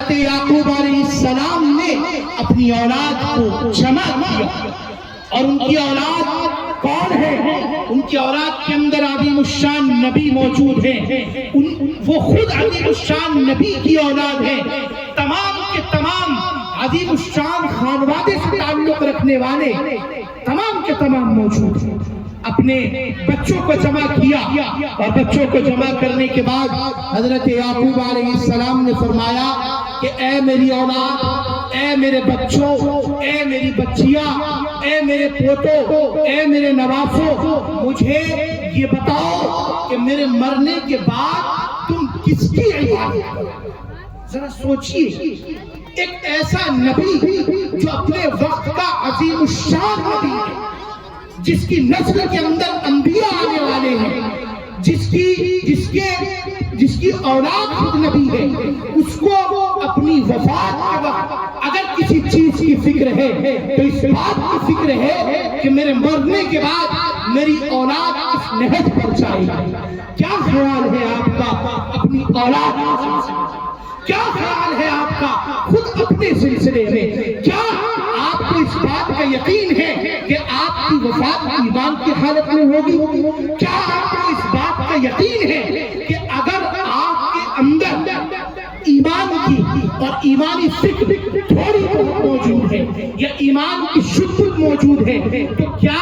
حضرت یعقوب علیہ السلام نے اپنی اولاد کو جمع کیا، اور ان کی اولاد کون ہے؟ ان کی اولاد کے اندر عظیم الشان نبی موجود ہیں، وہ خود عظیم الشان نبی کی اولاد ہیں، تمام کے تمام عظیم الشان خانوادے سے تعلق رکھنے والے تمام کے تمام موجود ہیں۔ اپنے بچوں کو جمع کیا، اور بچوں کو جمع کرنے کے بعد حضرت یعقوب علیہ السلام نے فرمایا کہ اے میری اولاد، اے میرے بچوں، اے میری بچیاں، اے میرے پوتوں، اے میرے نواسوں، مجھے یہ بتاؤ کہ میرے مرنے کے بعد تم کس کی عبادت کرو؟ ذرا سوچئے، ایک ایسا نبی جو اپنے وقت کا عظیم الشان نبی ہے، جس کی نسل کے اندر انبیاء آنے والے ہیں، جس کی اولاد خود نبی ہے، اس کو اپنی وفات کے وقت اگر کسی چیز کی فکر ہے تو اس بات کی فکر ہے کہ میرے مرنے کے بعد میری اولاد اس نہج پر جائے گی۔ کیا خیال ہے آپ کا اپنی اولاد کے سلسلے میں؟ کیا خیال ہے آپ کا خود اپنے سلسلے میں؟ کیا آپ کو اس بات کا یقین ہے کہ آپ کی وفات ایمان کی حالت میں ہوگی؟ کیا آپ کو اس بات کا یقین ہے کہ اگر آپ کے اندر ایمان کی اور ایمانی فکر تھوڑی بہت موجود ہے یا ایمان کی شدت موجود ہے تو کیا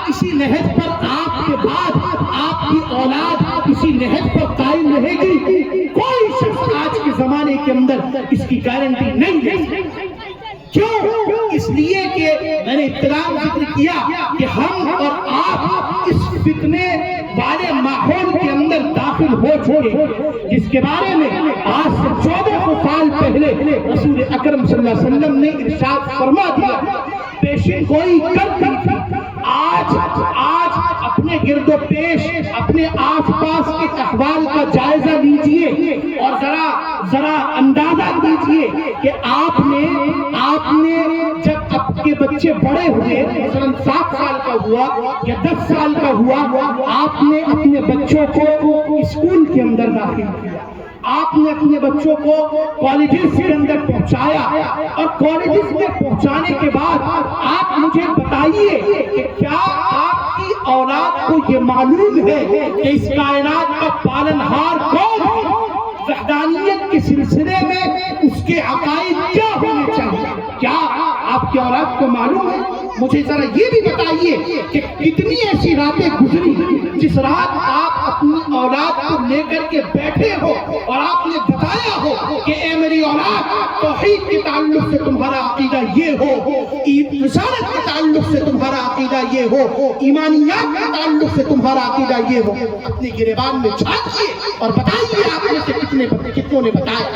اسی نہج پر آپ کے بعد آپ کی اولاد اسی نہج پر قائم رہے گی؟ کوئی شخص آج کے زمانے کے اندر اس کی گارنٹی نہیں دے سکتا۔ کیوں؟ اس لیے کہ میں نے ابتدا ذکر کیا کہ ہم اور آپ اس فتنے والے ماحول کے اندر داخل ہو چکے، جس کے بارے میں آج سے 14 سال پہلے رسول اکرم صلی اللہ علیہ وسلم نے ارشاد فرما دیا، پیشن گوئی کر دی۔ آج اپنے گرد و پیش، اپنے آس پاس کے احوال کا جائزہ لیجئے اور ذرا اندازہ کیجئے کہ آپ نے جب آپ کے بچے بڑے ہوئے، مثلا 7 سال کا ہوا یا 10 سال کا ہوا، آپ نے اپنے بچوں کو اسکول کے اندر داخل کیا، آپ نے اپنے بچوں کو کالجز کے اندر پہنچایا، اور کالجز میں پہنچانے کے بعد آپ مجھے بتائیے کہ کیا آپ کی اولاد کو یہ معلوم ہے کہ اس کائنات کا پالنہار کون ہے؟ وحدانیت کے سلسلے میں اس کے عقائد کیا ہونے چاہیے؟ کیا آپ کی اولاد کو معلوم ہے؟ مجھے ذرا یہ بھی بتائیے کہ کتنی ایسی راتیں گزری جس رات آپ اپنی اولاد کو لے کر کے بیٹھے ہو اور آپ نے بتایا ہو کہ اے میری اولاد، توحید کے تعلق سے تمہارا عقیدہ یہ ہو، رسالت کے تعلق سے تمہارا عقیدہ یہ ہو، ایمانیات کے تعلق سے تمہارا عقیدہ یہ ہو۔ اپنے گریبان میں جھانکیے اور بتائیے آپ میں سے کتنوں نے بتایا،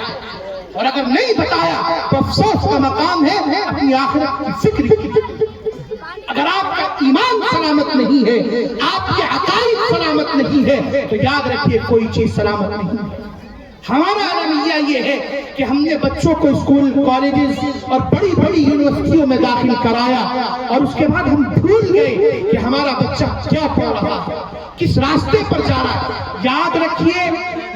اور اگر نہیں بتایا تو افسوس کا مقام ہے اپنی آخرت کی فکر کی۔ اگر آپ کا ایمان سلامت نہیں ہے، آپ کے عقائد سلامت نہیں ہے، تو یاد رکھیے کوئی چیز سلامت نہیں ہے۔ ہمارا المیہ یہ ہے کہ ہم نے بچوں کو اسکول، کالجز اور بڑی بڑی یونیورسٹیوں میں داخل کرایا، اور اس کے بعد ہم بھول گئے کہ ہمارا بچہ کیا پڑھ رہا ہے، کس راستے پر جا رہا ہے۔ یاد رکھیے،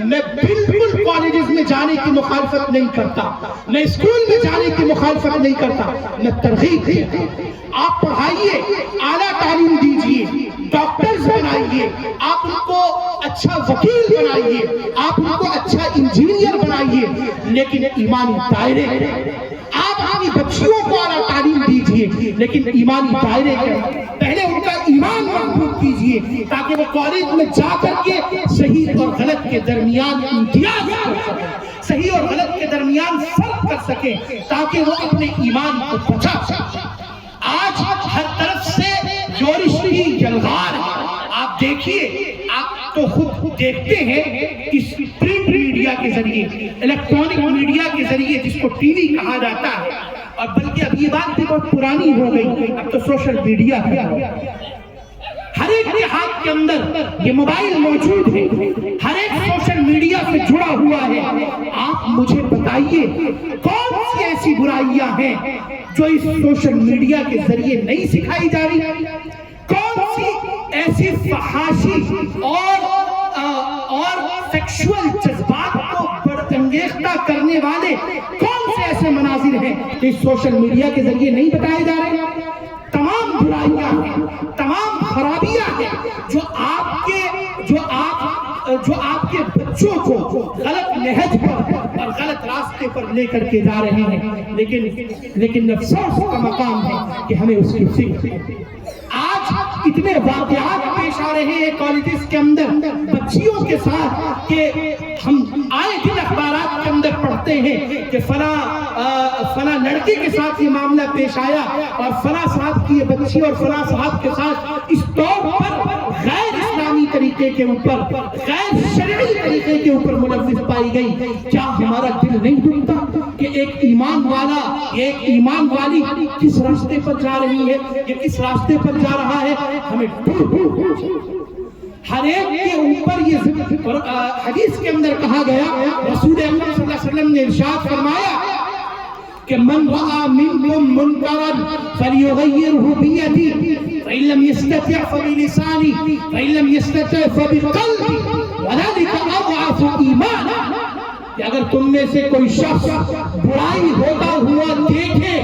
میں بالکل کالجز میں جانے کی مخالفت نہیں کرتا، میں اسکول میں جانے کی مخالفت نہیں کرتا، میں ترغیب دیتا ہوں۔ آپ پڑھائیے، اعلیٰ تعلیم دیجیے، ڈاکٹرز بنائیے، آپ ان کو اچھا وکیل بنائیے، آپ ان کو اچھا انجینئر بنائیے، لیکن ایمانی دائرے آپ اپنی بچیوں کو اعلیٰ تعلیم دیجیے، لیکن ایمانی دائرے کے پہلے ان کا ایمان مضبوط کیجیے تاکہ وہ کالج میں جا کر کے صحیح اور غلط کے درمیان امتیاز کر سکیں، صحیح اور غلط کے درمیان فرق کر سکیں، تاکہ وہ اپنے ایمان کو بچا سکیں۔ آج ہر طرف سے یورش کی جلغار ہے۔ آپ دیکھیے، آپ تو خود دیکھتے ہیں اس پرنٹ میڈیا کے ذریعے، الیکٹرانک میڈیا کے ذریعے، جس کو ٹی وی کہا جاتا ہے، اور بلکہ اب یہ بات بھی بہت پرانی ہو گئی، اب تو سوشل میڈیا ہے۔ ہر ایک کے ہاتھ کے اندر یہ موبائل موجود ہے، ہر ایک سوشل میڈیا سے جڑا ہوا ہے۔ آپ مجھے بتائیے کون سی ایسی برائیاں ہیں جو اس سوشل میڈیا کے ذریعے نہیں سکھائی جا رہی؟ کون سی ایسی فحاشی اور سیکشول جذبات کو برانگیختہ کرنے والے کون مساجد ہیں کہ سوشل میڈیا کے ذریعے نہیں بتائے جا رہے ہیں؟ تمام برائیاں ہیں، تمام خرابیاں ہیں جو آپ کے بچوں کو غلط نہج پر اور غلط راستے پر لے کر کے جا رہے ہیں، لیکن افسوس کا مقام ہے کہ ہمیں اس کی فکر۔ آج اتنے واقعات پیش آ رہے ہیں کالجز کے اندر بچیوں کے ساتھ کہ ہم آئے دن اخبارات کے اندر پڑھتے ہیں کہ فلاں لڑکے کے ساتھ یہ معاملہ پیش آیا اور فلاں صاحب کی یہ بچی اور فلاں صاحب کے ساتھ اس طور پر غیر اسلامی طریقے کے اوپر، غیر شرعی طریقے کے اوپر ملوث پائی گئی۔ کیا ہمارا دل نہیں دکھتا کہ ایک ایمان والا، ایک ایمان والی کس راستے پر جا رہی ہے، یہ کس راستے پر جا رہا ہے؟ ہمیں ہر ایک کے اوپر یہ حدیث کے اندر کہا گیا، رسول اللہ صلی اللہ علیہ وسلم نے ارشاد فرمایا کہ من رأى منكم منكرا فليغيره بيده فإن لم يستطع فبلسانه فإن لم يستطع فبقلبه وذلك أضعف إيمانا، کہ اگر تم میں سے کوئی شخص برائی ہوتا ہوا دیکھے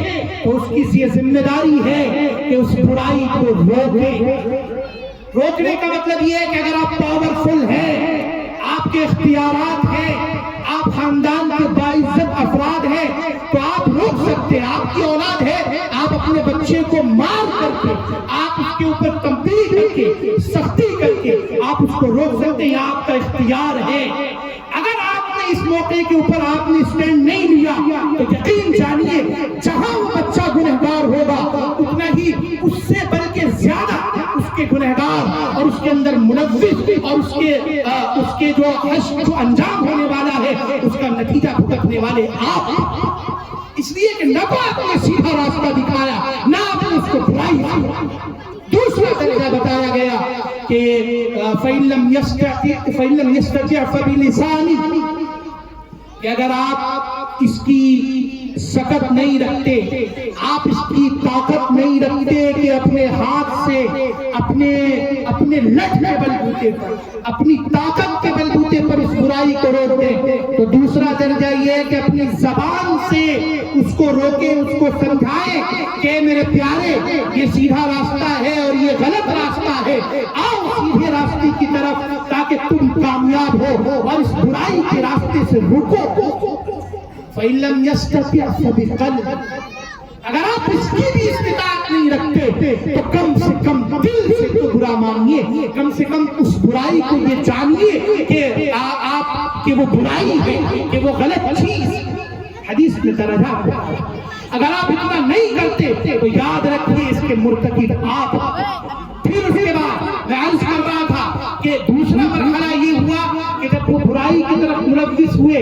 تو اس کی یہ ذمہ داری ہے کہ اس برائی کو روکے۔ روکنے کا مطلب یہ ہے کہ اگر آپ پاورفل ہیں، آپ کے اختیارات ہیں، آپ خاندان کے باعزت افراد ہیں تو آپ روک سکتے ہیں۔ آپ کی اولاد ہے، آپ اپنے بچے کو مار کر کے، آپ اس کے اوپر تنبیہ کر کے، سختی کر کے آپ اس کو روک سکتے ہیں، یہ آپ کا اختیار ہے۔ اگر آپ نے اس موقع کے اوپر آپ نے اسٹینڈ نہیں لیا تو یقین جانیے جہاں وہ بچہ گنہگار ہوگا اتنا ہی اس سے بلکہ زیادہ اس کے گنہگار اور اس کے اندر ملوث اور اس کے جو انجام ہونے والا ہے اس کا نتیجہ بھگتنے والے آپ۔ اس لیے کہ نہ تو آپ نے سیدھا راستہ دکھایا، نہ آپ نے اس کو برائی دیا۔ دوسرا درجہ بتایا گیا کہ فَإِن لَمْ يَسْتَطِعْ فَبِلِسَانِهِ، کہ اگر آپ اس کی سکت نہیں رکھتے، آپ اس کی طاقت نہیں رکھتے کہ اپنے ہاتھ سے اپنے لٹ کے بلبوتے پر، اپنی طاقت کے بلبوتے پر اس برائی کو روک دیں، تو دوسرا درجہ یہ ہے کہ اپنی زبان سے اس کو روکیں، اس کو سمجھائیں کہ میرے پیارے یہ سیدھا راستہ ہے اور یہ غلط راستہ ہے، آؤ سیدھے راستے کی طرف تاکہ تم کامیاب ہو اور اس برائی کے راستے سے رکو۔ فَإِن لَمْ يَسْتَطِعْ فَبِقَلْبِهِ، اگر آپ اس کی بھی استطاعت نہیں رکھتے تو کم سے کم دل سے تو برا مانیے، کم سے کم اس برائی کو یہ جانیے کہ آپ کہ وہ برائی ہے، کہ وہ غلط چیز۔ حدیث میں درجہ، اگر آپ اتنا نہیں کرتے تو یاد رکھیے اس کے مرتکب آپ۔ پھر اس کے بعد میں عرض کر رہا تھا کہ دوسرا مرحلہ یہ ہوا کہ جب وہ برائی کی طرف ملوث ہوئے،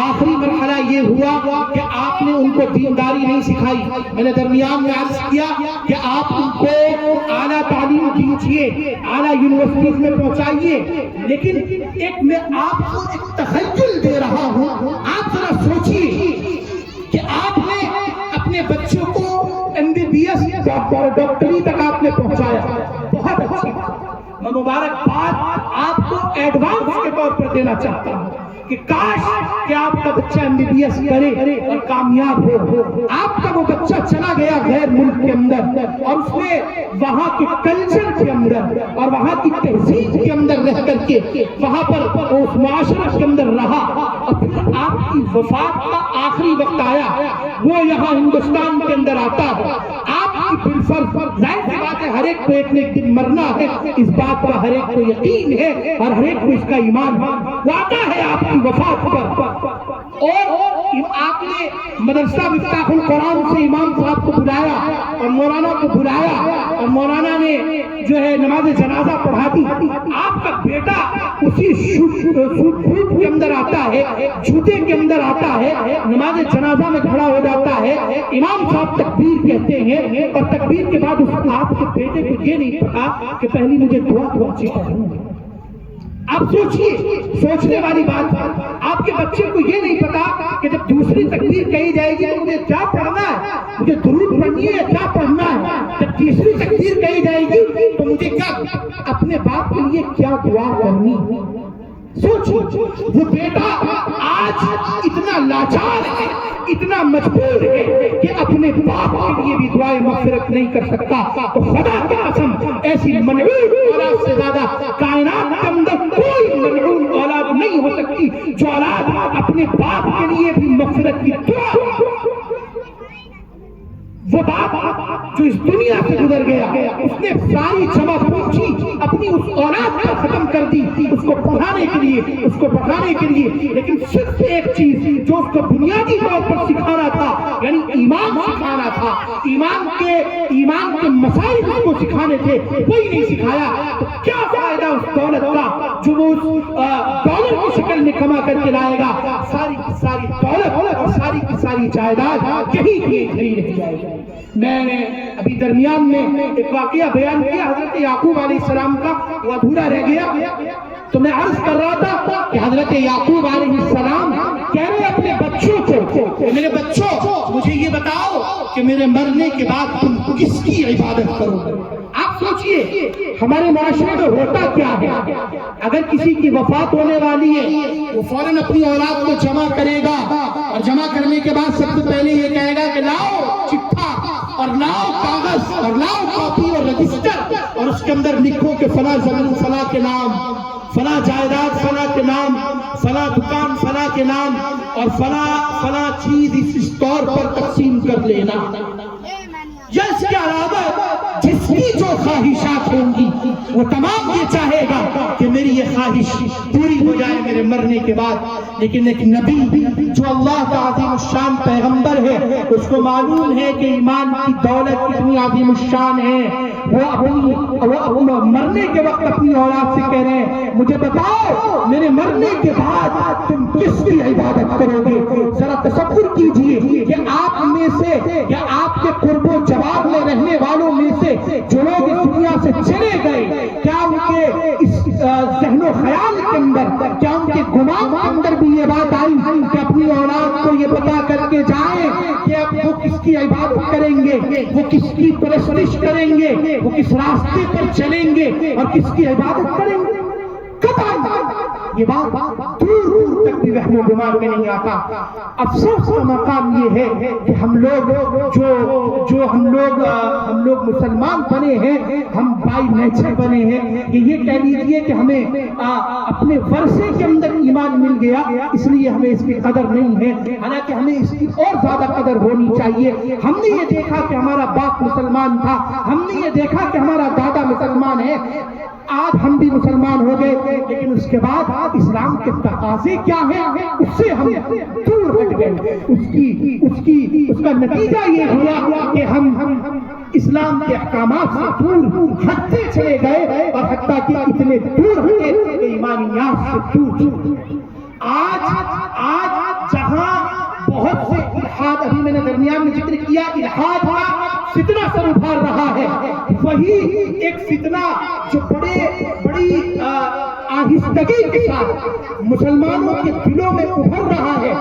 آخری مرحلہ یہ ہوا کہ آپ نے ان کو دینداری نہیں سکھائی۔ میں نے درمیان میں عرض کیا کہ آپ ان کو اعلیٰ تعلیم دیجیے، اعلیٰ یونیورسٹیز میں پہنچائیے، لیکن ایک میں آپ کو ایک تخیل دے رہا ہوں، آپ ذرا سوچیے کہ آپ نے اپنے بچوں کو MBBS ڈاکٹری تک آپ نے پہنچایا، بہت اچھی بات، میں مبارکباد آپ کو ایڈوانس کے طور پر دینا چاہتا ہوں کہ کاش کہ آپ کا بچہ MBBS کرے اور کامیاب ہو۔ آپ کا وہ بچہ چلا گیا غیر ملک کے اندر اور اس نے وہاں کے کلچر کے اندر اور وہاں کی تہذیب کے اندر رہ کر کے وہاں پر اس معاشرے کے اندر رہا، اور پھر آپ کی وفات کا آخری وقت آیا، وہ یہاں ہندوستان کے اندر آتا ہے۔ آپ کی بالفرض ظاہر سی بات ہے ہر ایک کو ایک نہ ایک دن مرنا ہے، اس بات کا ہر ایک کو یقین ہے اور ہر ایک کو اس کا ایمان ہے۔ وہ آتا ہے آپ کی وفات پر اور آپ نے مدرسہ مفتاح القرآن سے امام صاحب کو بلایا اور مولانا کو بلایا اور مولانا نے جو ہے نماز جنازہ پڑھا دی۔ آپ کا بیٹا اسی سوٹ کے اندر آتا ہے، جوتے کے اندر آتا ہے، نماز جنازہ میں کھڑا ہو جاتا ہے، امام صاحب تکبیر کہتے ہیں اور تکبیر کے بعد اس آپ کے بیٹے کو یہ نہیں پتا کہ پہلی مجھے دعا تو اچھی پڑھوں۔ آپ سوچئے، سوچنے والی بات، آپ کے بچے کو یہ نہیں پتا کہ جب دوسری تکبیر کہی جائے گی تو مجھے کیا پڑھنا ہے، مجھے درود پڑھنی ہے یا کیا پڑھنا ہے، جب تیسری تکبیر کہی جائے گی تو مجھے کیا اپنے باپ کے لیے کیا دعا کرنی ہے۔ سوچو وہ بیٹا آج اتنا لاچار ہے اتنا مجبور ہے کہ اپنے باپ کے لیے بھی دعائیں مغفرت نہیں کر سکتا، تو خدا کی قسم ایسی ملعون اولاد سے زیادہ کائنات کے اندر کوئی ملعون اولاد نہیں ہو سکتی جو اولاد اپنے باپ کے لیے بھی مغفرت کی دعا۔ وہ باپ جو اس دنیا سے گزر گیا، اس نے ساری جمع پوچھی اپنی اس اولاد کو ختم کر دی اس کو پڑھانے کے لیے، اس کو پڑھانے کے لیے، لیکن صرف ایک چیز جو اس کو بنیادی طور پر سکھانا تھا، یعنی ایمان سکھانا تھا، ایمان کے مسائل اس کو سکھانے تھے، کوئی نہیں سکھایا۔ تو کیا فائدہ اس دولت کا جو وہ ڈالر کی شکل میں کما کر کے لائے گا؟ ساری کی ساری دولت اور ساری کی ساری جائیداد یہی کھڑی رہ جائے گی۔ میں نے ابھی درمیان میں ایک واقعہ بیان کیا حضرت یعقوب علیہ السلام کا، وہ ادھورا رہ گیا، تو میں عرض کر رہا تھا کہ حضرت یعقوب علیہ السلام کہہ رہے اپنے بچوں کو کہ میرے بچوں مجھے یہ بتاؤ کہ میرے مرنے کے بعد تم کس کی عبادت کرو گے؟ آپ سوچئے ہمارے معاشرے میں ہوتا کیا ہے، اگر کسی کی وفات ہونے والی ہے وہ فوراً اپنی اولاد کو جمع کرے گا، اور جمع کرنے کے بعد سب سے پہلے یہ کہے گا کہ لاؤ چٹھا اور لاؤ کاغذ اور لاؤ کاپی اور رجسٹر، اور اس کے اندر لکھو کہ فلاں زمین فلاں کے نام، فلاں جائیداد فلاں کے نام، فلاں دکان فلاں کے نام، اور فلاں چیز اس طور پر تقسیم کر لینا۔ یا اس کے علاوہ جس کی جو خواہشات ہوں گی وہ تمام یہ چاہے گا کہ میری یہ خواہش پوری ہو جائے میرے مرنے کے بعد۔ لیکن ایک نبی جو اللہ کا عظیم الشان پیغمبر ہے، اس کو معلوم ہے کہ ایمان کی دولت کتنی عظیم الشان ہے، وہ مرنے کے وقت اپنی اولاد سے کہہ رہے ہیں مجھے بتاؤ میرے مرنے کے بعد تم کس کی عبادت کرو گے؟ ذرا تصور کیجئے کہ آپ میں سے یا آپ کے قرب و جوار میں رہنے والوں میں سے جو لوگ اس دنیا سے چلے گئے، کیا ان کے اس ذہن و خیال کے اندر، کیا ان کے گمان کے اندر بھی یہ بات آئی کہ اپنی اولاد کو یہ بتا کر کے جائیں کہ اب وہ کس کی عبادت کریں گے، وہ کس کی پرستش کریں گے، وہ کس راستے پر چلیں گے اور کس کی عبادت کریں گے؟ قطعاً یہ بات دور دور تک بھی وہم و گمان میں نہیں آتا۔ افسوس کا مقام یہ ہے کہ ہم لوگ مسلمان بنے ہیں، ہم بائی نیچر بنے ہیں، یہ کہہ لیجئے کہ ہمیں اپنے ورثے کے اندر ایمان مل گیا اس لیے ہمیں اس کی قدر نہیں ہے، حالانکہ ہمیں اس کی اور زیادہ قدر ہونی چاہیے۔ ہم نے یہ دیکھا کہ ہمارا باپ مسلمان تھا، ہم نے یہ دیکھا کہ ہمارا دادا مسلمان ہے، آج ہم بھی مسلمان ہو گئے، لیکن اس کے بعد اسلام کے تقاضے کیا ہیں اس سے ہم دور ہٹ گئے۔ اس کا نتیجہ یہ ہوا کہ ہم اسلام کے احکامات سے دور ہٹتے چلے گئے، اور حتیٰ کہ اتنے دور ہٹے کہ ایمانیات سے دور چلے گئے۔ آج جہاں بہت سے الحاد، ابھی میں نے درمیان میں ذکر کیا الحاد کا فتنہ سر ابھار رہا ہے، وہی ایک فتنہ جو بڑی آہستگی کے ساتھ مسلمانوں کے دلوں میں ابھر رہا ہے،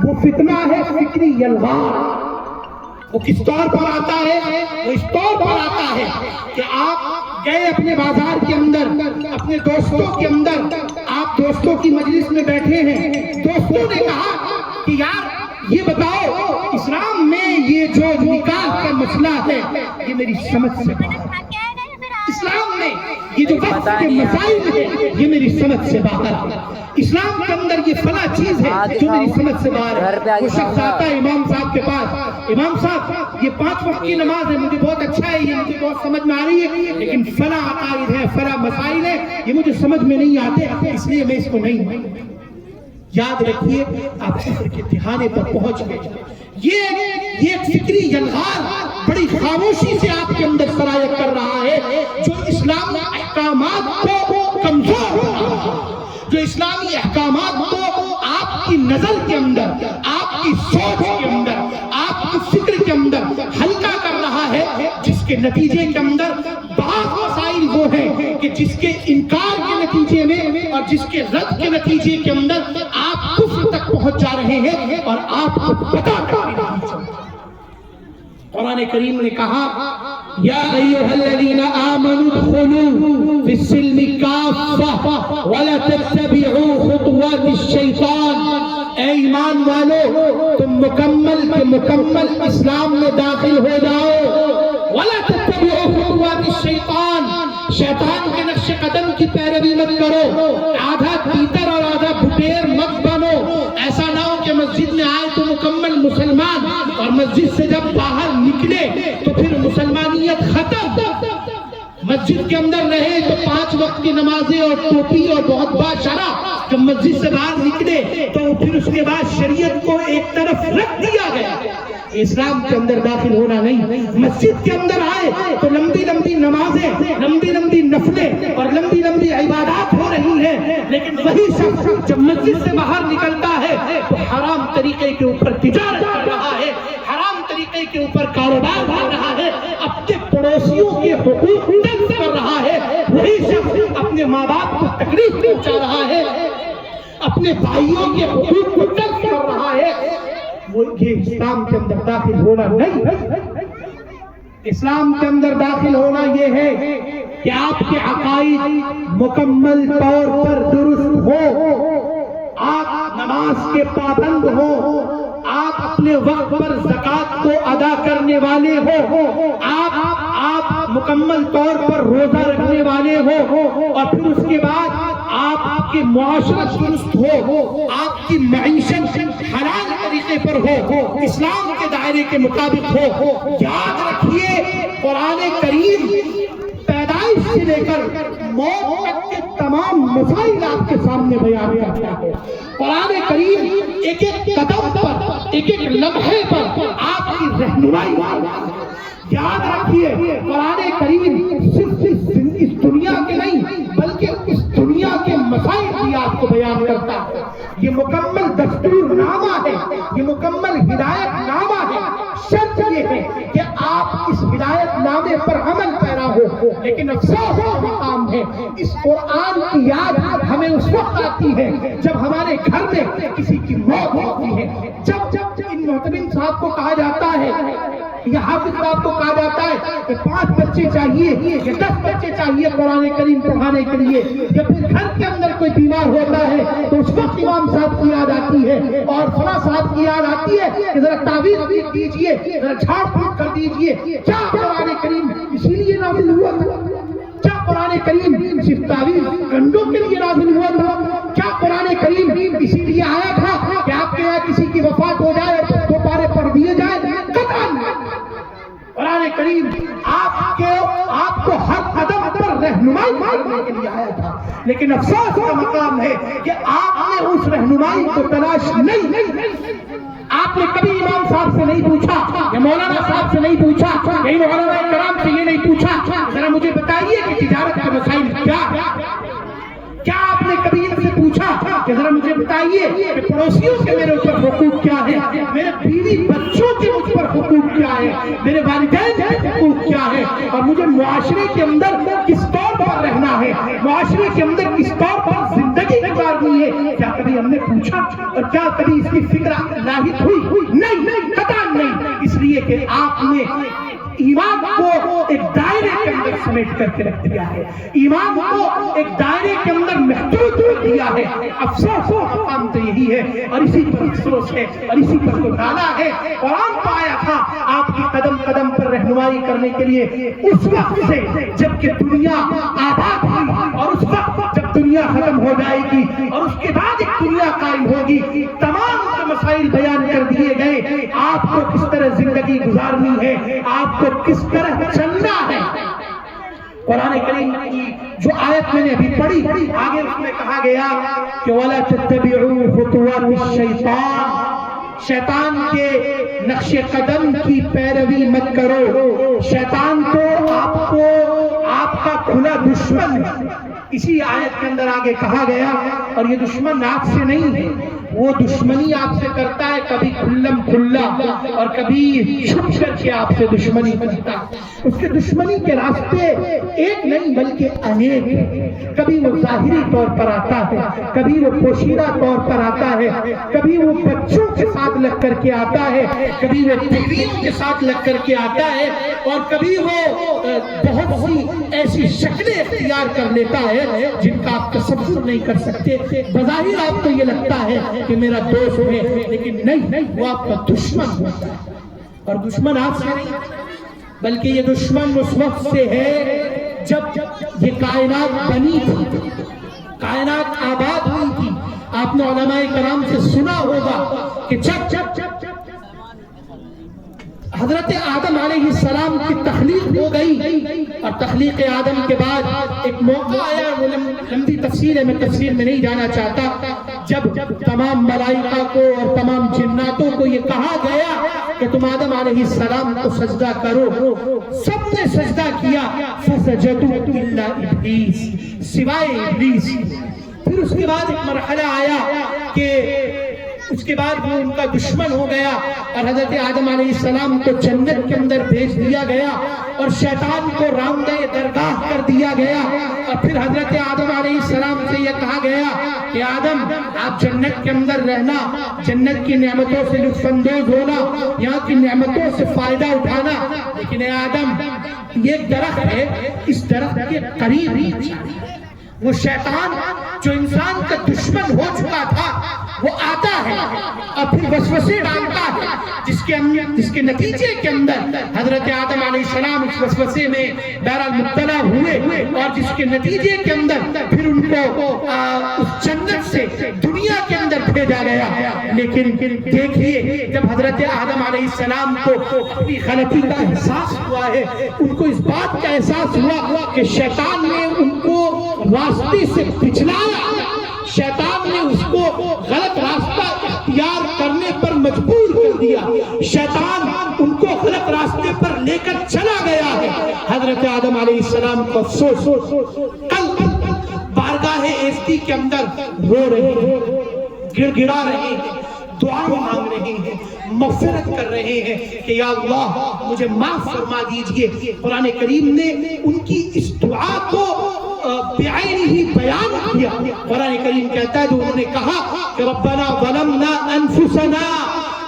وہ فتنہ ہے فکری یلغار۔ وہ کس طور پر آتا ہے؟ وہ اس طور پر آتا ہے کہ آپ گئے اپنے بازار کے اندر، اپنے دوستوں کے اندر، آپ دوستوں کی مجلس میں بیٹھے ہیں، دوستوں نے کہا کہ یار یہ بتاؤ اسلام میں یہ جو نکاح کا مسئلہ ہے یہ میری سمجھ سے باہر ہے، اسلام میں یہ جو وقت کے مسائل ہیں یہ میری سمجھ سے باہر ہے، اسلام کے اندر یہ فلاں چیز ہے جو میری سمجھ سے باہر ہے۔ وہ شخص آتا ہے امام صاحب کے پاس، امام صاحب یہ 5 وقت کی نماز ہے، مجھے بہت اچھا ہے، یہ مجھے بہت سمجھ میں آ رہی ہے، لیکن فلاں عقائد ہے، فلاں مسائل ہے، یہ مجھے سمجھ میں نہیں آتے، اس لیے میں اس کو نہیں۔ یاد رکھیے آپ کفر کے دہانے پر پہنچ گئے۔ یہ فکری یلغار بڑی خاموشی سے آپ کے اندر سرایت کر رہا ہے، جو اسلامی احکامات کو کمزور کر رہا ہے، جو اسلامی احکامات کو آپ کی نظر کے اندر، آپ کی سوچ کے اندر، آپ کی فکر کے اندر ہلکا کر رہا ہے، جس کے نتیجے کے اندر بعض مسائل وہ ہیں کہ جس کے انکار کے نتیجے میں اور جس کے رد کے نتیجے کے اندر آپ کفر تک پہنچ جا رہے ہیں اور آپ کو پتہ نہیں چلتا۔ قرآن کریم نے کہا یا ایھا الذین آمنوا ادخلوا فی السلم کافۃ ولا تتبعوا خطوات الشیطان، اے ایمان والو تم مکمل کے مکمل اسلام میں داخل ہو جاؤ۔ وَلَا تَتَّبِعُوا خُطُوَاتِ الشَّيْطَانِ، شیطان کے نقش قدم کی پیروی مت کرو، آدھا تیتر اور آدھا بھٹیر مت بنو۔ ایسا نہ ہو کہ مسجد میں آئے تو مکمل مسلمان اور مسجد سے جب باہر نکلے تو پھر مسلمانیت ختم۔ مسجد کے اندر رہے تو 5 وقت کی نمازیں اور ٹوپی اور بہت باشرہ، جب مسجد سے باہر نکلے تو پھر اس کے بعد شریعت کو ایک طرف رکھ دیا گیا۔ اسلام کے اندر داخل ہونا نہیں۔ مسجد کے اندر آئے تو لمبی لمبی نمازیں، لمبی لمبی نفلیں اور لمبی لمبی عبادات ہو رہی ہیں، لیکن وہی شخص جب مسجد سے باہر نکلتا ہے تو حرام طریقے کے اوپر تجارت کر رہا ہے، حرام طریقے کے اوپر کاروبار کر رہا ہے، اپنے پڑوسیوں کے حقوق تلف کر رہا ہے، وہی شخص اپنے ماں باپ کو تکلیف پہنچا رہا ہے، اپنے بھائیوں کے حقوق کو تلف کر رہا ہے۔ یہ اسلام کے اندر داخل ہونا نہیں۔ اسلام کے اندر داخل ہونا یہ ہے کہ آپ کے عقائد مکمل طور پر درست ہو، آپ نماز کے پابند ہو، آپ اپنے وقت پر زکوٰۃ کو ادا کرنے والے ہو، آپ مکمل طور پر روزہ رکھنے والے ہو، اور پھر اس کے بعد آپ کی معاشرت درست ہو، آپ کی معیشت حلال طریقے پر ہو، اسلام کے دائرے کے مطابق ہو۔ یاد رکھیے قرآن کریم پیدائش سے لے کر موت تک کے تمام مسائل آپ کے سامنے بیان کرتا ہے۔ قرآن کریم ایک ایک قدم پر، ایک ایک لمحے پر آپ کی رہنمائی کرتا ہے۔ یاد رکھیے قرآن کریم صرف اس دنیا کے نہیں بلکہ اس دنیا کے مسائل بھی آپ کو بیان کرتا ہے۔ یہ مکمل دستور نامہ ہے، یہ مکمل ہدایت نامہ ہے۔ شرط یہ ہے کہ آپ اس ہدایت نامے پر عمل پیرا ہو، لیکن افسوس کا مقام ہے اس قرآن کی یاد ہمیں اس وقت آتی ہے جب ہمارے گھر میں کسی کی موت ہوتی ہے، جب ان محترم صاحب کو کہا جاتا ہے یا حافظ صاحب کو کہا جاتا ہے کہ 5 بچے چاہیے یا 10 بچے چاہیے قرآن کریم پڑھانے کے لیے، یا پھر گھر کے اندر کوئی بیمار ہوتا ہے تو اس وقت امام صاحب کی یاد آتی ہے اور فلاں صاحب کی یاد آتی ہے کہ ذرا تعویذ دیجیے، ذرا جھاڑ پھوک کر دیجیے۔ کیا قرآن کریم اسی لیے نازل ہوا تھا؟ کیا قرآن کریم صرف تعویذ کنڈوں کے لیے نازل ہوا تھا؟ کیا قرآن کریم اسی لیے آیا تھا کہ آپ کے یہاں کسی کی وفات ہو جائے اور 2 پارے پڑھ دیے جائے؟ قطعاً قرآن کریم آپ کو ہر قدم پر رہنمائی کرنے کے لیے آیا تھا، لیکن افسوس کا مقام ہے کہ آپ نے اس رہنمائی کو تلاش نہیں۔ آپ نے کبھی امام صاحب سے نہیں پوچھا یا مولانا صاحب سے نہیں پوچھا، کہیں مولانا کرام سے یہ نہیں پوچھا ذرا مجھے بتائیے کہ تجارت کے مسائل کیا آپ نے کبھی ان سے پوچھا کہ ذرا مجھے بتائیے کہ پڑوسیوں کے میرے اوپر حقوق کیا ہے، میرے بیوی بچوں کے مجھ پر حقوق کیا ہے، میرے والدین کے حقوق کیا ہے، اور مجھے معاشرے کے اندر کس طور پر رہنا ہے، معاشرے کے اندر کس طور پر زندگی گزارنی ہے؟ کیا کبھی ہم نے پوچھا اور کیا کبھی اس کی فکر لاحق ہوئی؟ نہیں، قطعاً نہیں، اس لیے کہ آپ نے ایمان کو ایک دائرے کے اندر سمیٹ کر کے رکھ دیا ہے، ایمان کو ایک دائرے کے اندر محدود کر دیا ہے۔ افسوس کا مقام تو یہی ہے، اور اسی پر افسوس ہے اور اسی پر تو ڈالا ہے۔ قرآن پایا تھا آپ کی قدم قدم پر رہنمائی کرنے کے لیے اس وقت سے جب کہ دنیا آباد ہوئی، اور اس وقت جب دنیا ختم ہو جائے گی اور اس کے بعد ایک دنیا قائم ہوگی، تمام مسائل بیان کر دیے گئے۔ آپ کو کس طرح زندگی گزارنی ہے، آپ کو کس طرح چلنا ہے۔ قرآن کریم کی جو آیت میں نے ابھی پڑھی، آگے اس میں کہا گیا کہ وَلَا تَتَّبِعُوا خُطُوَاتِ الشَّيْطَانِ، شیطان کے نقش قدم کی پیروی مت کرو۔ شیطان تو آپ کا کھلا دشمن ہے۔ اسی آیت کے اندر آگے کہا گیا، اور یہ دشمن آپ سے نہیں ہے، وہ دشمنی آپ سے کرتا ہے کبھی کھلم کھلا اور کبھی چھپ کر کے آپ سے دشمنی کرتا ہے۔ اس کے دشمنی کے راستے ایک نہیں بلکہ انیک ہیں۔ کبھی وہ ظاہری طور پر آتا ہے، کبھی وہ پوشیدہ طور پر آتا ہے، کبھی وہ بچوں کے ساتھ لگ کر کے آتا ہے، کبھی وہ بیویوں کے ساتھ لگ کر کے آتا ہے، اور کبھی وہ بہت سی ایسی شکلیں اختیار کر لیتا ہے جن کا آپ تصور نہیں کر سکتے۔ بظاہر آپ کو یہ لگتا ہے کہ میرا دوست ہے، لیکن نہیں، وہ آپ کا دشمن ہوتا ہے۔ اور دشمن آپ سے نہیں بلکہ یہ دشمن اس وقت سے ہے جب یہ کائنات بنی تھی، کائنات آباد ہوئی تھی۔ آپ نے علماء کرام سے سنا ہوگا کہ جب حضرت آدم علیہ السلام کی تخلیق ہو گئی، اور تخلیق آدم کے بعد ایک موقع آیا، وہ لمبی تفصیل ہے، میں تفصیل میں نہیں جانا چاہتا، جب تمام ملائکہ کو اور تمام جناتوں کو یہ کہا گیا کہ تم آدم علیہ السلام کو سجدہ کرو، سب نے سجدہ کیا، فسجدوا الا ابلیس، سوائے ابلیس۔ پھر اس کے بعد ایک مرحلہ آیا کہ اس کے بعد وہ ان کا دشمن ہو گیا، اور حضرت آدم علیہ السلام کو جنت کے اندر بھیج دیا گیا، اور شیطان کو راندہ درگاہ کر دیا گیا، اور پھر حضرت آدم علیہ السلام سے یہ کہا گیا کہ آدم آپ جنت کے اندر رہنا، جنت کی نعمتوں سے لطف اندوز ہونا، یہاں کی نعمتوں سے فائدہ اٹھانا، لیکن اے آدم یہ ایک درخت ہے، اس درخت کے قریب ہی وہ شیطان جو انسان کا دشمن ہو چکا تھا وہ آتا ہے اور پھر وسوسے ڈالتا ہے، جس کے نتیجے کے اندر حضرت آدم علیہ السلام اس وسوسے میں بہرحال مبتلا ہوئے، اور جس کے نتیجے کے اندر پھر ان کو اس جنت سے دنیا کے اندر بھیجا گیا۔ لیکن دیکھیے جب حضرت آدم علیہ السلام کو اپنی غلطی کا احساس ہوا ہے، ان کو اس بات کا احساس ہوا کہ شیطان نے ان کو راستے سے پچھلایا، شیطان نے اس کو غلط راستہ اختیار کرنے پر مجبور کر دیا، شیطان ان کو غلط راستے پر لے کر چلا گیا ہے۔ حضرت آدم علیہ السلام کو افسوس، کل بارگاہ ایزدی کے اندر رو رہے ہیں، گڑ گڑا رہے ہیں، دعا مانگ رہے ہیں، مغفرت کر رہے ہیں کہ یا اللہ مجھے معاف فرما دیجئے۔ قرآن کریم نے ان کی اس دعا کو بعین ہی بیان کیا۔ قرآن کریم کہتا ہے جو انہوں نے کہا کہ ربنا ظلمنا انفسنا،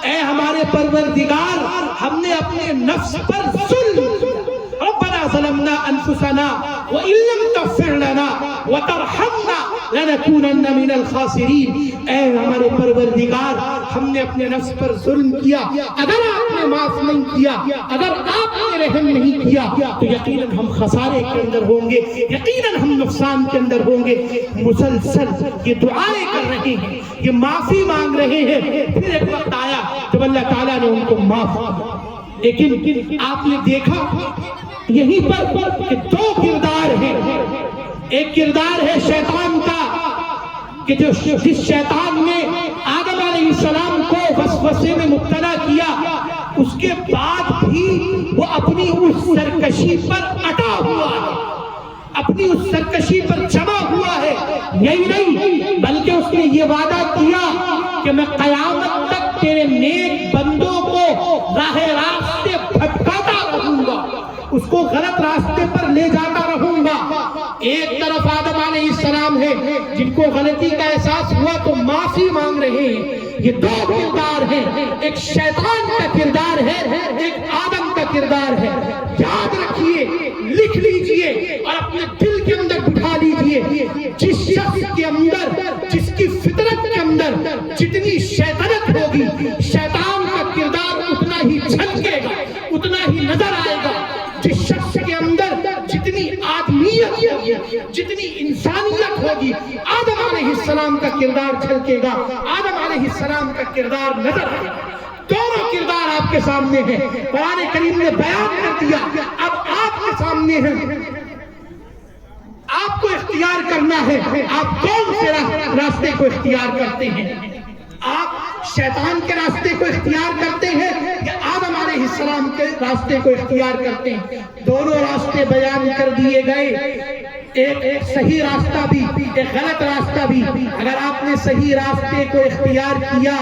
اے ہمارے پروردگار ہم نے اپنے نفس پر ظلم کیا، ربنا ظلمنا انفسنا وان لم تغفر لنا وترحمنا لنكونن من الخاسرین، اے ہمارے پروردگار ہم نے اپنے نفس پر ظلم کیا، اگر آپ نے معاف نہیں کیا، اگر آپ نے رحم نہیں کیا تو یقیناً ہم خسارے کے اندر ہوں گے، یقیناً ہم نقصان کے اندر ہوں گے۔ مسلسل یہ دعائیں کر رہے ہیں، یہ معافی مانگ رہے ہیں۔ پھر ایک وقت آیا جب اللہ تعالیٰ نے ان کو معاف کیا، لیکن آپ نے دیکھا یہیں پر کہ دو کردار ہیں، ایک کردار ہے شیطان کا کہ جس شیطان نے آدم علیہ السلام کو وسوسے میں مبتلا کیا، اس کے بعد بھی وہ اپنی اس سرکشی پر اٹا ہوا ہے، اپنی اس سرکشی پر جمع ہوا ہے۔ یہی نہیں بلکہ اس نے یہ وعدہ کیا کہ میں قیامت تک تیرے نیک بندوں کو راہ راست سے بھٹکاتا رہوں گا، اس کو غلط راستے پر لے جاتا رہوں گا۔ ایک طرف آدم علیہ السلام ہے جن کو غلطی کا احساس ہوا تو معافی مانگ رہے ہیں، یہ دو کردار ہیں، ایک شیطان کا کردار ہے، ایک آدم کا کردار ہے۔ یاد رکھیے، لکھ لیجئے اور اپنے دل کے اندر بٹھا لیجئے، جس شخص کے اندر، جس کی فطرت کے اندر جتنی شیطنت ہوگی، شیطان کا کردار اتنا ہی جھلکے گا، اتنا ہی نظر آئے گا۔ جس شخص کے اندر جتنی آدمیت ہوگی، جتنی انسانیت ہوگی، آدم علیہ السلام کا کردار جھلکے گا، آدم علیہ السلام کا کردار نظر آئے گا۔ دونوں کردار آپ کے سامنے ہیں، قرآن کریم نے بیان کر دیا، اب آپ کے سامنے ہیں، آپ کو اختیار کرنا ہے، آپ کون سے راستے کو اختیار کرتے ہیں؟ آپ شیطان کے راستے کو اختیار کرتے ہیں یا آدم علیہ السلام کے راستے کو اختیار کرتے ہیں؟ دونوں راستے بیان کر دیے گئے، ایک صحیح راستہ بھی، ایک غلط راستہ بھی۔ اگر آپ نے صحیح راستے کو اختیار کیا،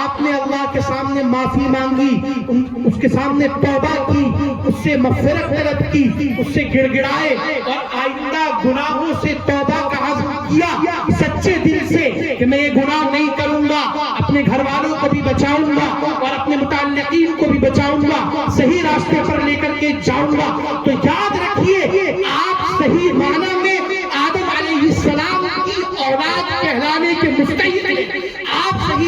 آپ نے اللہ کے سامنے معافی مانگی، اس کے سامنے توبہ کی، اس سے مغفرت طلب کی، اس سے گڑ گڑائے اور آئندہ گناہوں سے توبہ کا عزم کیا سچے دل سے کہ میں یہ گناہ نہیں کروں گا، اپنے گھر والوں کو بھی بچاؤں گا اور اپنے متعلقین کو بھی بچاؤں گا، صحیح راستے پر لے کر کے جاؤں گا، تو یاد رکھیے آپ صحیح معنی میں آدم علیہ السلام کی اولاد کہلانے کے مستحق ہیں۔ آپ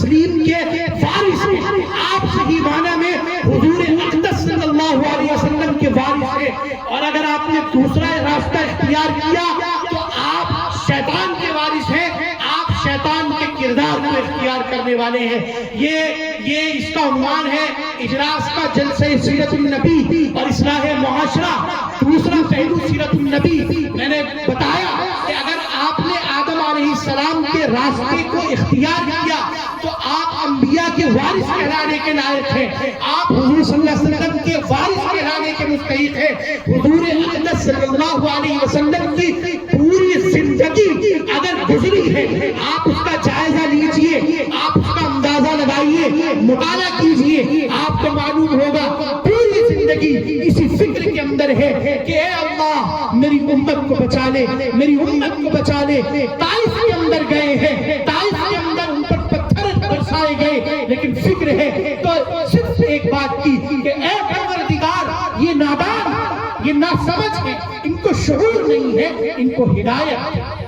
تسلیم کے وارث ہیں، آپ صحیح معنی میں حضور اقدس صلی اللہ علیہ وسلم کے وارث ہیں، اور اگر آپ نے دوسرا راستہ اختیار کیا تو آپ شیطان کے وارث ہیں، آپ شیطان کے کردار کو اختیار کرنے والے ہیں۔ یہ اس کا عنوان ہے اجلاس کا جلسہ سیرت النبی اور اصلاح معاشرہ۔ دوسرا پہلو سیرت النبی، میں نے بتایا کہ اگر آپ نے آدم علیہ السلام کے راستے کو اختیار کیا تو آپ انبیاء کے وارث کہلانے کے لائق ہیں، آپ حضور صلی اللہ علیہ وسلم کے وارث کہلانے کے مستحق ہیں۔ حضور اقدس صلی اللہ علیہ وسلم کی پوری زندگی اگر گزری ہے، آپ اس کا جائزہ لیجئے، آپ اس کا اندازہ لگائیے، مطالعہ کیجئے، آپ کو معلوم ہوگا پوری زندگی اسی فکر کے اندر ہے کہ اے اللہ میری امت کو بچا لے، میری امت کو بچا لے۔ طائف کے اندر گئے ہیں، طائف کے اندر ان پر پتھر برسائے گئے، لیکن فکر ہے تو صرف ایک بات کی کہ اے پروردگار یہ نادان، یہ ناسمجھ ہے، ان کو شعور نہیں ہے، ان کو ہدایت۔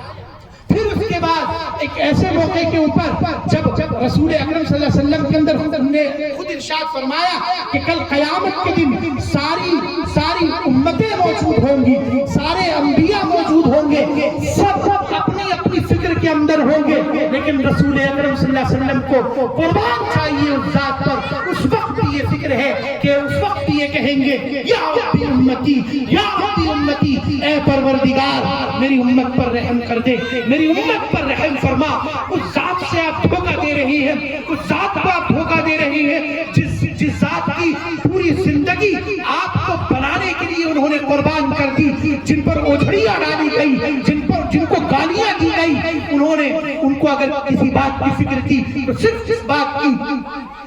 پھر اس کے بعد ایک ایسے موقع کے اوپر جب رسول اکرم صلی اللہ علیہ وسلم کے اندر ہم نے خود ارشاد فرمایا کہ کل قیامت کے دن ساری امتیں موجود ہوں گی، سارے انبیاء موجود ہوں گے، سب اپنی اپنی فکر کے اندر ہوں گے، لیکن رسول اکرم صلی اللہ علیہ وسلم کو قربان چاہیے اس ذات پر۔ اس وقت یہ فکر ہے کہ اس وقت یہ کہیں گے یا ربی امتی، یا ربی امتی، اے پروردگار میری امت پر رحم کر دے، میری امت پر رحم فرما۔ اس ذات سے آپ دھوکہ دے رہی ہیں، اس ذات کو آپ دھوکہ دے رہی ہیں جس ذات کی پوری زندگی آپ کو بنانے کے لیے انہوں نے قربان کر دی، جن پر اوجھڑیاں ڈالی گئی، جن کو گالیاں دی گئی، انہوں نے ان کو اگر کسی بات کی فکر کی تو صرف اس بات کی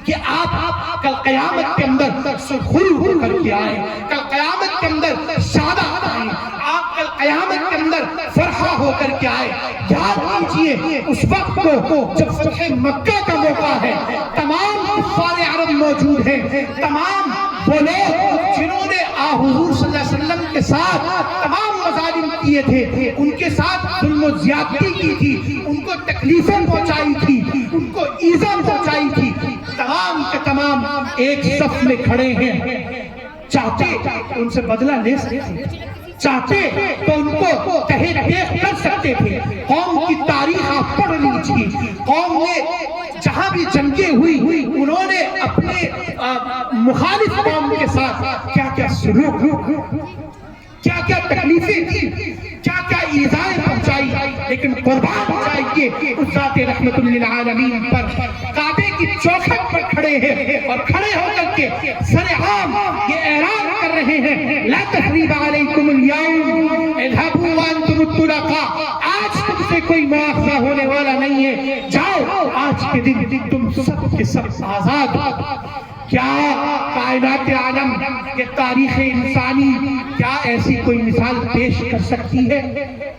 کہ آپ کل قیامت کے اندر سرخرو ہو کر کے آئے، کل قیامت کے اندر شادہ آئے، آپ کل قیامت کے اندر فرحہ ہو کر کے آئے۔ یاد کیجئے اس وقت کو جب فتح مکہ کا موقع ہے، تمام کفار عرب موجود ہیں، تمام وہ لوگ جنہوں نے حضور صلی اللہ علیہ وسلم کے ساتھ تمام مظالم کیے تھے، ان کے ساتھ ظلم و زیادتی کی تھی، ان کو تکلیفیں پہنچائی تھی، ان کو ایذا پہنچائی تھی، تمام کے تمام ایک صف میں کھڑے ہیں۔ چاہتے ان سے بدلہ لے سکتے تھے، چاہتے تو ان کو تحت دیکھ کر سکتے تھے۔ قوم کی تاریخ آپ پڑھ لیجیے، قوم نے جہاں بھی جنگیں ہوئی انہوں نے اپنے مخالف قوم کے ساتھ کیا کیا سلوک، کیا کیا تکلیفیں دی، کیا کیا ایذائیں پہنچائی، لیکن قربان چاہیے اس ذات رحمت للعالمین پر۔ کعبے کی چوکھٹ پر کھڑے ہیں اور کھڑے ہو کر کے سرعام یہ اعلان کر رہے ہیں لا تثریب علیکم اليوم اذهبوا وانتم الطلقاء، آج تم سے کوئی مواخذہ ہونے والا نہیں ہے، جاؤ آج کے دن تم سب کے سب آزاد ہو۔ کیا کائنات عالم کے تاریخ انسانی کیا ایسی کوئی مثال پیش کر سکتی ہے؟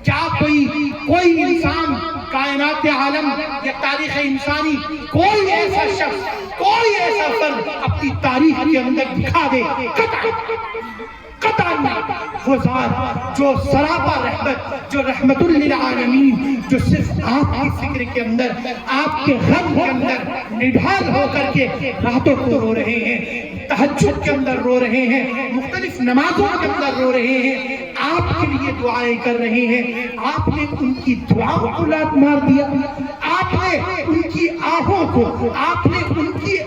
کیا کوئی انسان کائنات عالم یا تاریخ انسانی کوئی ایسا شخص، کوئی ایسا فرد اپنی تاریخ کے اندر دکھا دے؟ قطعاً وہ ذات جو سراپا رحمت، جو رحمت للعالمین، جو صرف آپ کی فکر کے اندر، آپ کے غم کے اندر نڈھال ہو کر کے راتوں کو رو رہے ہیں، تہجد کے اندر رو رہے ہیں، مختلف نمازوں کے اندر رو رہے ہیں، آپ کے لیے دعائیں کر رہے ہیں۔ آپ نے ان کی دعاؤں کو لات مار دیا، آپ نے ان کی آہوں کو، آپ نے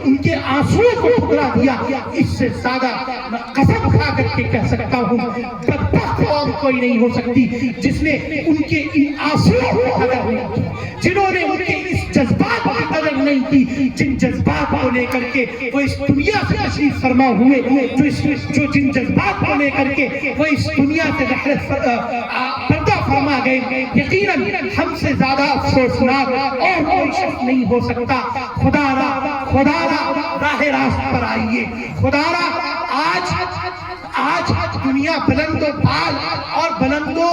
ان کے آنسوؤں کو ٹھکرا دیا۔ اس سے زیادہ میں قسم کھا کر کے کہہ سکتا ہوں بدبخت قوم کوئی نہیں ہو سکتی جس نے ان کے ان آنسوؤں کی قدر نہیں کی، جنہوں نے ان کے اس جذبات کی قدر نہیں کی، جن جذبات کو لے کر کے وہ اس دنیا سے تشریف فرما ہوئے، جو جن جذبات کو لے کر کے وہ اس دنیا سے پردہ فرما گئے۔ یقیناً ہم سے زیادہ افسوسناک اور کوئی شخص نہیں ہو سکتا۔ خدا را راہ راست پر آئیے، خدا را آج دنیا بلند و بال اور بلند و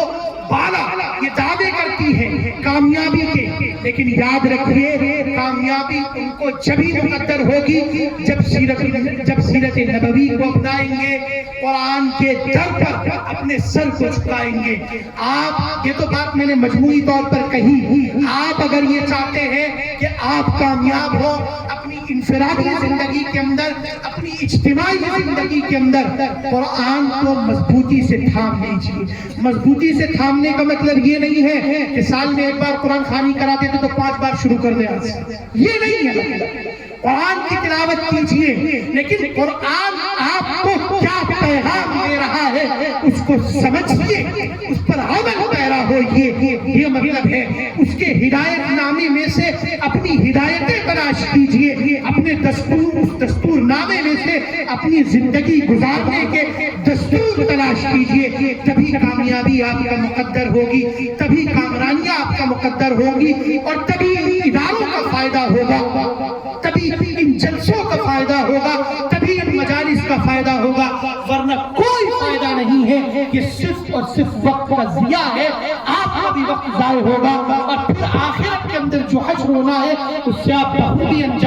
بالا یہ دعوے کرتی ہے کامیابی کے، لیکن یاد رکھیے کامیابی ان کو جبھی مقدر ہوگی جب سیرت نبوی کو اپنائیں گے، قرآن کے در پر اپنے سر کو جھکائیں گے۔ آپ، یہ تو بات میں نے مجموعی طور پر کہی، آپ اگر یہ چاہتے ہیں کہ آپ کامیاب ہو اپنی انفرادی زندگی کے اندر، اپنی اجتماعی زندگی کے اندر، قرآن کو مضبوطی سے تھام لیجیے۔ مضبوطی سے تھامنے کا مطلب یہ نہیں ہے کہ سال میں ایک بار قرآن خوانی کرا دیتے تو 5 بار شروع کر دیں آج سے، یہ نہیں ہے۔ قرآن کی تلاوت کیجیے، لیکن قرآن آپ کو کیا پیغام دے رہا ہے اس کو سمجھیے، اس پر عمل پیرا ہوئیے، یہ مطلب ہے۔ اس کے ہدایت نامے میں سے اپنی ہدایتیں تلاش کیجیے، اپنے دستور نامے میں سے اپنی زندگی گزارنے کے دستور تلاش کیجیے، تبھی کامیابی آپ کا مقدر ہوگی، تبھی کامرانیاں آپ کا مقدر ہوگی، اور تبھی اداروں کا فائدہ ہوگا، تبھی ان جلسوں کا فائدہ ہوگا، تبھی ان مجالس کا فائدہ ہوگا، ورنہ کوئی فائدہ نہیں ہے۔ یہ صرف اور صرف وقت کا ضیاع ہے، آپ کا بھی وقت ضائع ہوگا، اور پھر آخرت کے اندر جو حشر ہونا ہے اس سے آپ بخوبی انجام